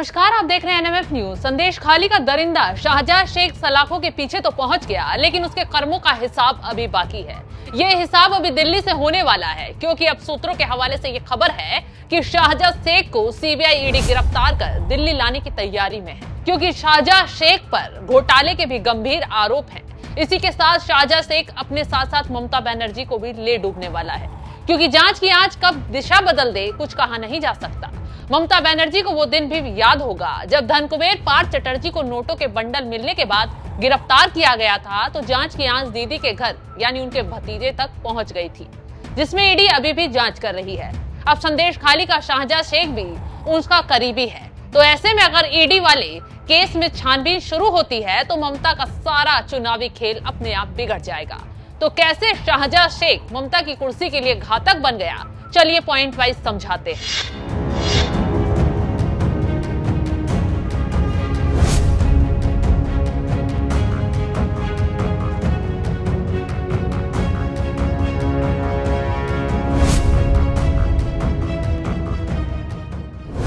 नमस्कार, आप देख रहे हैं एनएमएफ न्यूज। संदेश खाली का दरिंदा शाहजहां शेख सलाखों के पीछे तो पहुंच गया, लेकिन उसके कर्मों का हिसाब अभी बाकी है। ये हिसाब अभी दिल्ली से होने वाला है, क्योंकि अब सूत्रों के हवाले से ये खबर है कि शाहजहां शेख को सीबीआई ईडी गिरफ्तार कर दिल्ली लाने की तैयारी में है, क्योंकि शाहजहां शेख पर घोटाले के भी गंभीर आरोप हैं। इसी के साथ शाहजहां शेख अपने साथ साथ ममता बनर्जी को भी ले डूबने वाला है, क्योंकि जांच की आंच कब दिशा बदल दे कुछ कहा नहीं जा सकता। ममता बनर्जी को वो दिन भी याद होगा जब धनकुबेर पार्थ चटर्जी को नोटों के बंडल मिलने के बाद गिरफ्तार किया गया था, तो जांच की आंच दीदी के घर यानी उनके भतीजे तक पहुंच गई थी, जिसमें ईडी अभी भी जांच कर रही है। अब संदेश खाली का शाहजहां शेख भी उसका करीबी है, तो ऐसे में अगर ईडी वाले केस में छानबीन शुरू होती है तो ममता का सारा चुनावी खेल अपने आप बिगड़ जाएगा। तो कैसे शाहजहां शेख ममता की कुर्सी के लिए घातक बन गया, चलिए पॉइंट वाइज समझाते हैं।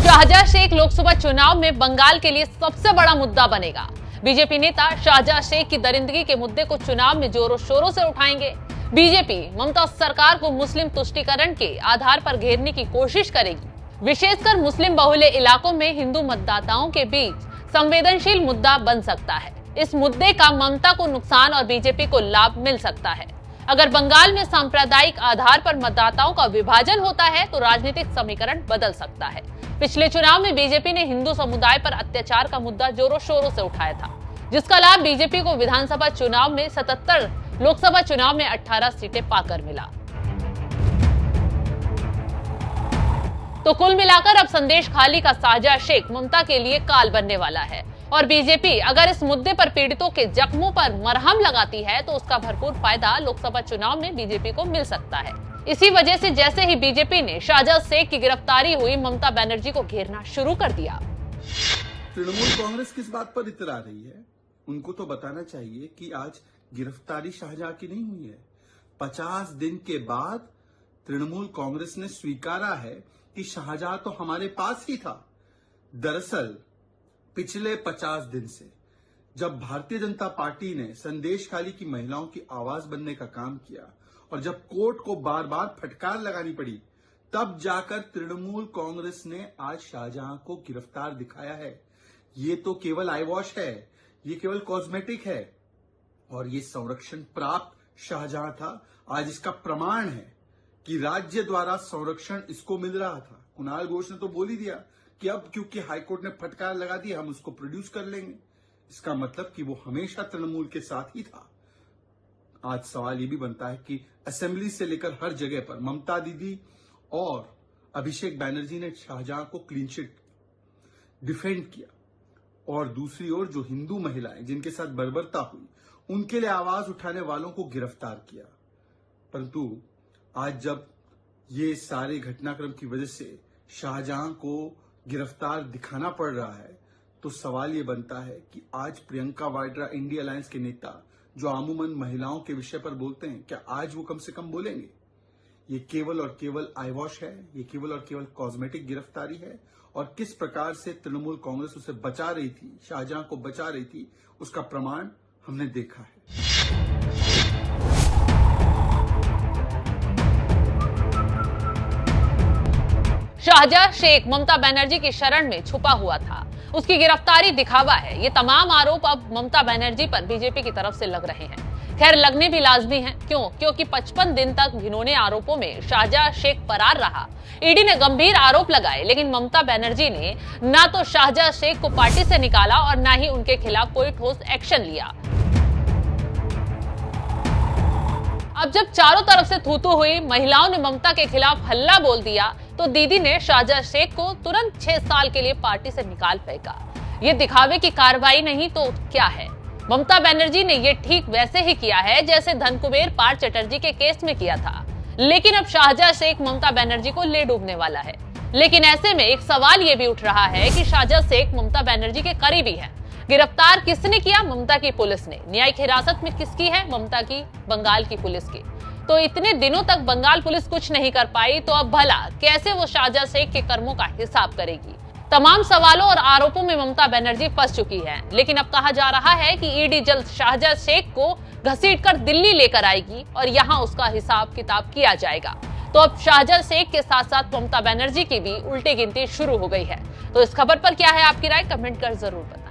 शाहजहां शेख लोकसभा चुनाव में बंगाल के लिए सबसे बड़ा मुद्दा बनेगा। बीजेपी नेता शाहजहां शेख की दरिंदगी के मुद्दे को चुनाव में जोरों शोरों से उठाएंगे। बीजेपी ममता सरकार को मुस्लिम तुष्टीकरण के आधार पर घेरने की कोशिश करेगी। विशेषकर मुस्लिम बहुल्य इलाकों में हिंदू मतदाताओं के बीच संवेदनशील मुद्दा बन सकता है। इस मुद्दे का ममता को नुकसान और बीजेपी को लाभ मिल सकता है। अगर बंगाल में सांप्रदायिक आधार पर मतदाताओं का विभाजन होता है तो राजनीतिक समीकरण बदल सकता है। पिछले चुनाव में बीजेपी ने हिंदू समुदाय पर अत्याचार का मुद्दा जोरों शोरों से उठाया था, जिसका लाभ बीजेपी को विधानसभा चुनाव में 77, लोकसभा चुनाव में 18 सीटें पाकर मिला। तो कुल मिलाकर अब संदेश खाली का शाहजहां शेख ममता के लिए काल बनने वाला है, और बीजेपी अगर इस मुद्दे पर पीड़ितों के जख्मों पर मरहम लगाती है तो उसका भरपूर फायदा लोकसभा चुनाव में बीजेपी को मिल सकता है। इसी वजह से जैसे ही बीजेपी ने शाहजहां शेख की गिरफ्तारी हुई, ममता बनर्जी को घेरना शुरू कर दिया। तृणमूल कांग्रेस किस बात पर इतरा रही है? उनको तो बताना चाहिए कि आज गिरफ्तारी शाहजहां की नहीं हुई है। 50 दिन के बाद तृणमूल कांग्रेस ने स्वीकारा है कि शाहजहां तो हमारे पास ही था। दरअसल पिछले 50 दिन से जब भारतीय जनता पार्टी ने संदेश खाली की महिलाओं की आवाज बनने का काम किया और जब कोर्ट को बार बार फटकार लगानी पड़ी, तब जाकर तृणमूल कांग्रेस ने आज शाहजहां को गिरफ्तार दिखाया है। ये तो केवल आई वॉश है, ये केवल कॉस्मेटिक है, और ये संरक्षण प्राप्त शाहजहां था। आज इसका प्रमाण है कि राज्य द्वारा संरक्षण इसको मिल रहा था। कुणाल घोष ने तो बोल ही दिया कि अब क्योंकि हाईकोर्ट ने फटकार लगा दी, हम उसको प्रोड्यूस कर लेंगे। इसका मतलब कि वो हमेशा तृणमूल के साथ ही था। आज सवाल ये भी बनता है कि असेंबली से लेकर हर जगह पर ममता दीदी और अभिषेक बैनर्जी ने शाहजहां को क्लीन चिट डिफेंड किया, और दूसरी ओर जो हिंदू महिलाएं जिनके साथ बर्बरता हुई, उनके लिए आवाज उठाने वालों को गिरफ्तार किया। परंतु आज जब ये सारे घटनाक्रम की वजह से शाहजहां को गिरफ्तार दिखाना पड़ रहा है, तो सवाल ये बनता है कि आज प्रियंका वाड्रा इंडिया अलायंस के नेता जो अमूमन महिलाओं के विषय पर बोलते हैं, क्या आज वो कम से कम बोलेंगे? ये केवल और केवल आई वॉश है, ये केवल और केवल कॉस्मेटिक गिरफ्तारी है, और किस प्रकार से तृणमूल कांग्रेस उसे बचा रही थी, शाहजहां को बचा रही थी, उसका प्रमाण हमने देखा है। शाहजहां शेख ममता बनर्जी की शरण में छुपा हुआ था, उसकी गिरफ्तारी दिखावा है। ये तमाम आरोप अब ममता बनर्जी पर बीजेपी की तरफ से लग रहे हैं। खैर, लगने भी लाजमी हैं। क्यों? क्योंकि 55 दिन तक घिनौने आरोपों में शाहजहां शेख फरार रहा। ईडी ने गंभीर आरोप लगाए, लेकिन ममता बनर्जी ने ना तो शाहजहां शेख को पार्टी से निकाला और ना ही उनके खिलाफ कोई ठोस एक्शन लिया। अब जब चारों तरफ से थूथू हुई, महिलाओं ने ममता के खिलाफ हल्ला बोल दिया, तो दीदी ने शाहजहां शेख को तुरंत 6 साल के लिए पार्टी से निकाल फेंका। ये दिखावे की कार्रवाई नहीं तो क्या है? ममता बनर्जी ने ये ठीक वैसे ही किया है जैसे धनकुबेर पार्थ चटर्जी के केस में किया था, लेकिन अब शाहजहां शेख ममता बनर्जी को ले डूबने वाला है। लेकिन ऐसे में एक सवाल ये भी उठ रहा है कि शाहजहां शेख ममता बनर्जी के करीबी है। गिरफ्तार किसने किया? ममता की पुलिस ने। न्यायिक हिरासत में किसकी है? ममता की, बंगाल की पुलिस की। तो इतने दिनों तक बंगाल पुलिस कुछ नहीं कर पाई, तो अब भला कैसे वो शाहजहां शेख के कर्मों का हिसाब करेगी? तमाम सवालों और आरोपों में ममता बनर्जी फंस चुकी है, लेकिन अब कहा जा रहा है कि ईडी जल्द शाहजहां शेख को घसीटकर दिल्ली लेकर आएगी और यहां उसका हिसाब किताब किया जाएगा। तो अब शाहजहां शेख के साथ साथ ममता बनर्जी की भी उल्टी गिनती शुरू हो गई है। तो इस खबर पर क्या है आपकी राय, कमेंट कर जरूर बताएं।